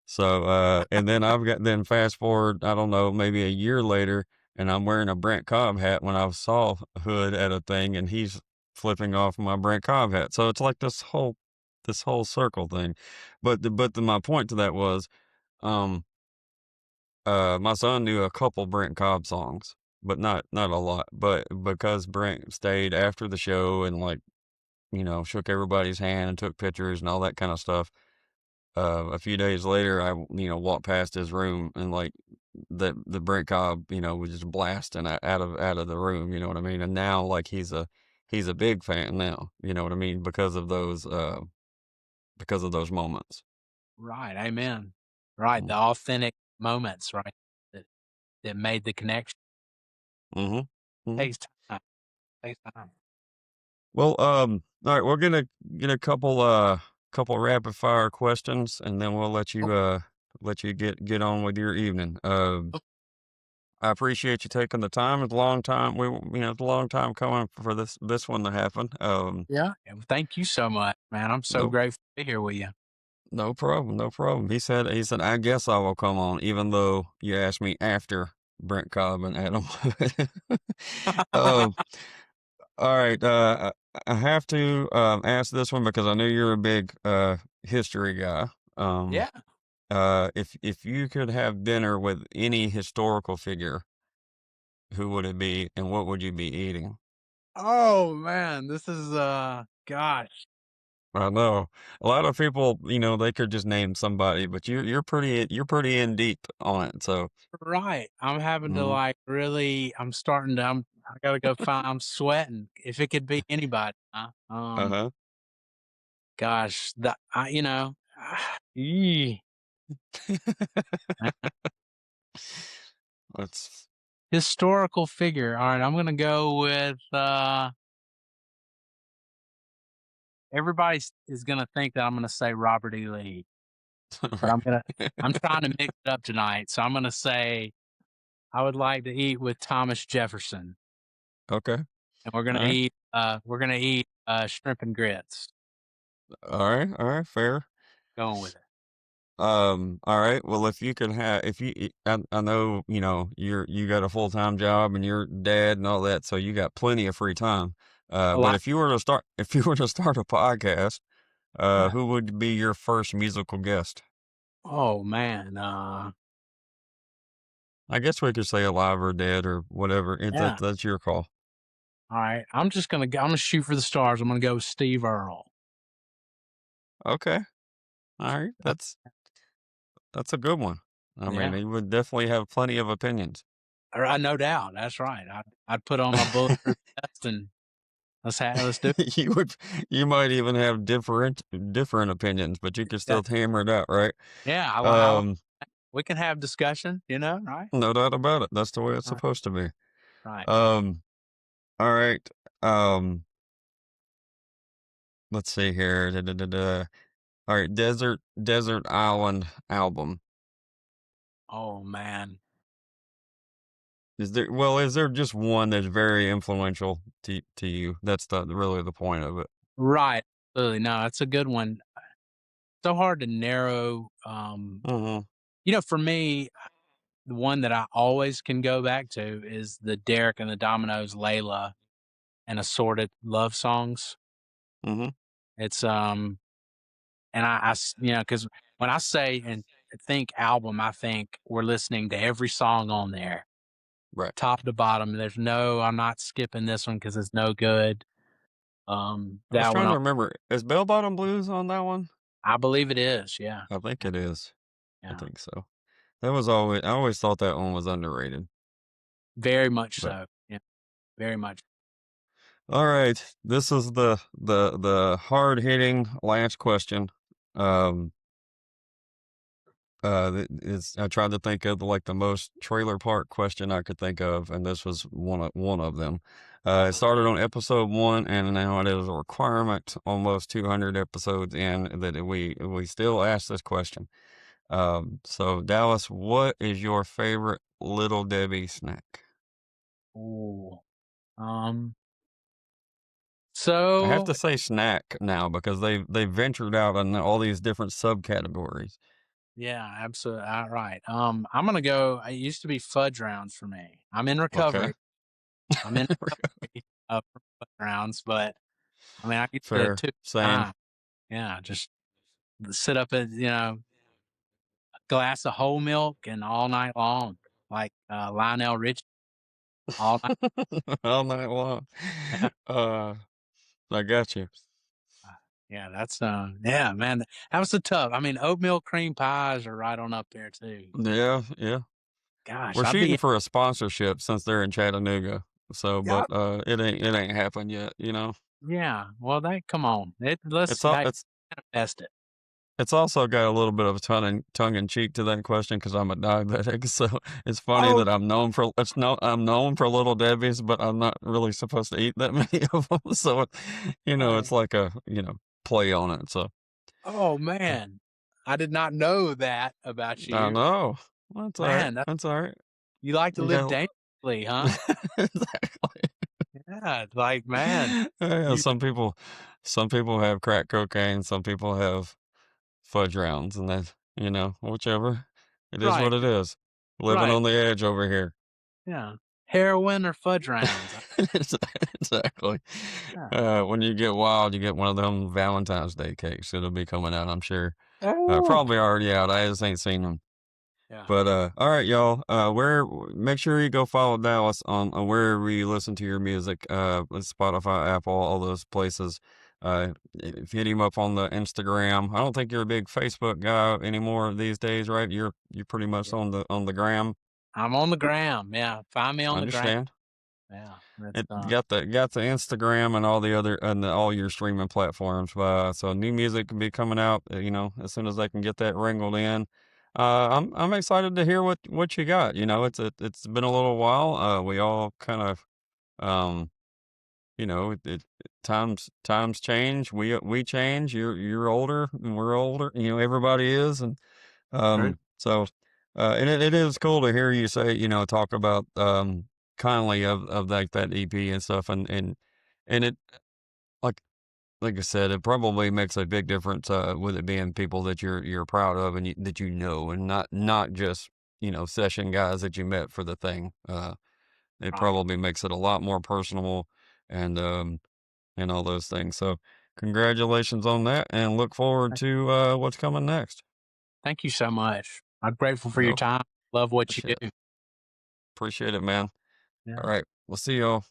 so and then fast forward, I don't know, maybe a year later. and I'm wearing a Brent Cobb hat when I saw Hood at a thing, and he's flipping off my Brent Cobb hat. So it's like this whole circle thing. But my point to that was, um, my son knew a couple Brent Cobb songs, but not a lot. But because Brent stayed after the show and like, shook everybody's hand and took pictures and all that kind of stuff. A few days later, I walked past his room and like the Brent Cobb, was just blasting out of the room. You know what I mean? And now like he's a big fan now. You know what I mean? Because of those moments. Right. Amen. Right. The authentic moments, right? That that made the connection. Mm-hmm. Mm-hmm. Takes time. Takes time. Well, all right, we're gonna get a couple rapid fire questions, and then we'll let you get on with your evening. I appreciate you taking the time. It's a long time. It's a long time coming for this one to happen. Yeah. Well, thank you so much, man. I'm so No, grateful to be here with you. no problem, no problem. He said, I guess I will come on, even though you asked me after Brent Cobb and Adam. um, all right, I have to ask this one because I know you're a big history guy. Um, Yeah. if you could have dinner with any historical figure, who would it be, and what would you be eating? Oh man, this is gosh. I know a lot of people, they could just name somebody, but you're pretty in deep on it. So, Right. I'm having to mhm. like really I gotta go find I'm sweating. If it could be anybody, huh? Uh-huh. Gosh, Eeh. Let's Historical figure. All right, I'm gonna go with everybody is gonna think that I'm gonna say Robert E. Lee, but I'm trying to mix it up tonight. So I'm gonna say I would like to eat with Thomas Jefferson. Okay. And All right. we're gonna eat shrimp and grits. All right. All right. Fair. Going with it. All right. Well, if you could have, if you, I know, you got a full-time job and your dad and all that, so you got plenty of free time. A But lot. if you were to start a podcast, Yeah. who would be your first musical guest? Oh man. I guess we could say alive or dead or whatever. Yeah. That's your call. All right. I'm gonna shoot for the stars. I'm gonna go with Steve Earle. Okay. All right. That's a good one. I mean, Yeah. he would definitely have plenty of opinions. No doubt. That's right. I'd put on my bulletproof vest and let's do it. you would you might even have different opinions, but you could Yeah. still hammer it out, right? Yeah. Um, We can have discussion, right? no doubt about it. That's the way it's Right. supposed to be. Right. Um, all right. Um, let's see here. Da, da, da, da. All right, Desert Island album. Oh man. Is there just one that's very influential to you? That's really the point of it. Right. Absolutely. No, that's a good one. So hard to narrow. Mm-hmm. For me, the one that I always can go back to is the Derek and the Dominoes Layla and Assorted Love Songs. Mm-hmm. It's and because when I say and think album, I think we're listening to every song on there, Right. top to bottom. I'm not skipping this one because it's no good. I was That one, trying to remember. Is Bell Bottom Blues on that one? I believe it is. Yeah, I think it is. I yeah, think so. I always thought that one was underrated. very much But so. Yeah, very much. all right, this is the hard hitting last question. Um, I tried to think of like the most trailer park question I could think of, and this was one of them. It started on episode 1, and now it is a requirement, almost 200 episodes in, that we still ask this question. So Dallas, what is your favorite Little Debbie snack? Ooh. I have So to say snack now because they ventured out on all these different subcategories. Yeah, absolutely. Right. I'm gonna go. It used to be fudge rounds for me. I'm in Okay. recovery. I'm in recovery from fudge rounds, but I mean, I used to Fair. two Same. time. Yeah, just sit up at a glass of whole milk and all night long, like Lionel Richie, all night. All night long. Yeah, Uh, I got you. yeah, that's yeah, man. That was so tough. I mean, oatmeal cream pies are right on up there too. Yeah, yeah. Gosh, We're I'd be shooting for a sponsorship since they're in Chattanooga. So, yeah, but it ain't happened yet, you know. yeah. Well, come on. Let's It's all it's manifest it. it's also got a little bit of a tongue in cheek to that question because I'm a diabetic. So it's funny Oh, that I'm known for Little Debbie's, but I'm not really supposed to eat that many of them. So, oh, it's like a play on it. So oh, man. I did not know that about I you. know. That's all right. Man, That's all right. you like to You live got dangerously, huh? exactly. Yeah, it's like, man, Yeah, you some people have crack cocaine, some people have fudge rounds, and that whichever. It is what right, it is. Living right. on the edge over here. Yeah. Heroin or fudge rounds. Exactly. Yeah. When you get wild, you get one of them Valentine's Day cakes. It'll be coming out, I'm sure. Oh, Probably already out. I just ain't seen them. yeah. But all right, y'all. Make sure you go follow Dallas on wherever you listen to your music. Spotify, Apple, all those places. Hit him up on the Instagram. I don't think you're a big Facebook guy anymore these days, right? You're pretty much Yeah. on the gram. I'm on the gram. Yeah. Find me I on the gram. understand. Yeah. That's It got the Instagram and all the other and all your streaming platforms. So new music can be coming out. As soon as I can get that wrangled in. I'm excited to hear what you got. It's been a little while. We all kind of um times change. We change. You're older and we're older. Everybody is and true. so, and it is cool to hear you say, talk about kindly of like that EP and stuff, and it like like I said, it probably makes a big difference with it being people that you're proud of and that and not just session guys that you met for the thing. It Right. probably makes it a lot more personal and and all those things. So, congratulations on that, and look forward to what's coming next. Thank you so much. I'm grateful for your No, time. Love what you appreciate do. appreciate it, man. Yeah. All right. We'll see y'all.